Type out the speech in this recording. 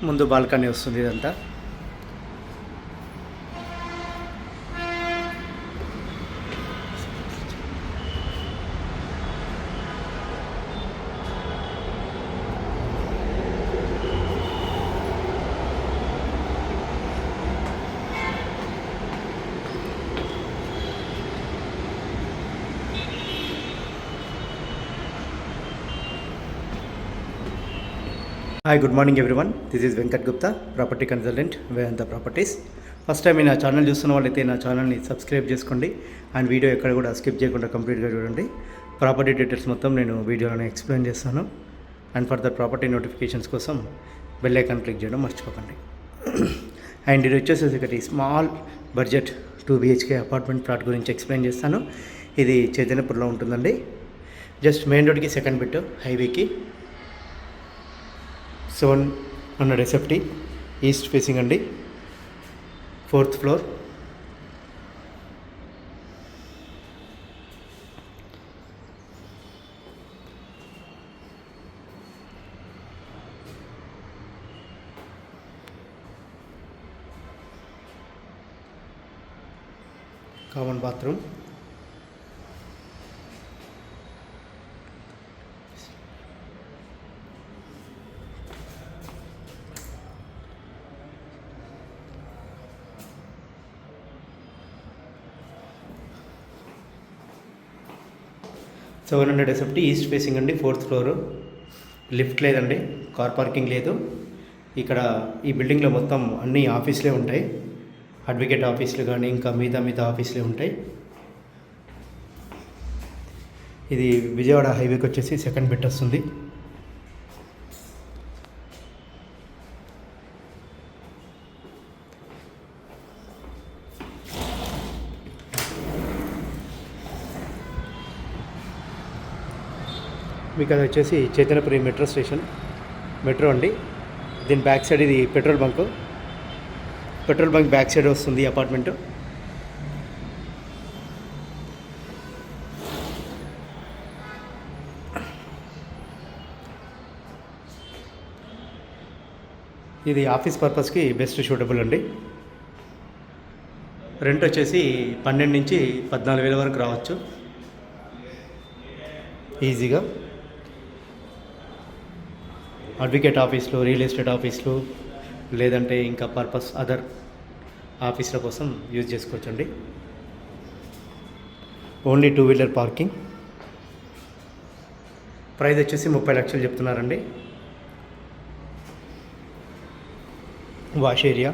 ముందు బాల్కనీ వస్తుంది ఇదంతా. Hi, good morning everyone. This is Venkat Gupta, property consultant, Vedanta properties. First time నా channel చూస్తున్న వాళ్ళైతే నా ఛానల్ని సబ్స్క్రైబ్ చేసుకోండి అండ్ వీడియో ఎక్కడ కూడా స్కిప్ చేయకుండా కంప్లీట్గా చూడండి. ప్రాపర్టీ డీటెయిల్స్ మొత్తం నేను వీడియోలోనే ఎక్స్ప్లెయిన్ చేస్తాను. అండ్ ఫర్దర్ ప్రాపర్టీ నోటిఫికేషన్స్ కోసం బెల్ ఐకాన్ క్లిక్ చేయడం మర్చిపోకండి. అండ్ ఇది వచ్చేసి ఒకటి small budget 2 BHK apartment plot గురించి ఎక్స్ప్లెయిన్ చేస్తాను. ఇది చైతన్యపూర్లో ఉంటుందండి. జస్ట్ మెయిన్ రోడ్కి సెకండ్ బిట్, హైవేకి 700 SFT, ఈస్ట్ ఫేసింగ్ అండి, 4th floor. Common bathroom, $700 SFT, east facing అండి, 4th ఫ్లోరు. లిఫ్ట్ లేదండి, కార్ పార్కింగ్ లేదు. ఇక్కడ ఈ బిల్డింగ్లో మొత్తం అన్ని ఆఫీసులే ఉంటాయి. అడ్వకేట్ ఆఫీసులు కానీ ఇంకా మిగతా ఆఫీసులే ఉంటాయి. ఇది విజయవాడ హైవేకి వచ్చేసి సెకండ్ బిట్ వస్తుంది. మీకు అది వచ్చేసి చైతన్యపురి మెట్రో స్టేషన్, మెట్రో అండి. దీని బ్యాక్ సైడ్ ఇది పెట్రోల్ బంక్ బ్యాక్ సైడ్ వస్తుంది అపార్ట్మెంటు. ఇది ఆఫీస్ పర్పస్కి బెస్ట్ సూటబుల్ అండి. రెంట్ వచ్చేసి 12 నుంచి 14,000 వరకు రావచ్చు ఈజీగా. అడ్వకేట్ ఆఫీసులు, రియల్ ఎస్టేట్ ఆఫీసులు, లేదంటే ఇంకా అదర్ ఆఫీసుల కోసం యూజ్ చేసుకోవచ్చండి. Only 2 wheeler parking. ప్రైస్ వచ్చేసి 30 లక్షలు చెప్తున్నారండి. Wash area,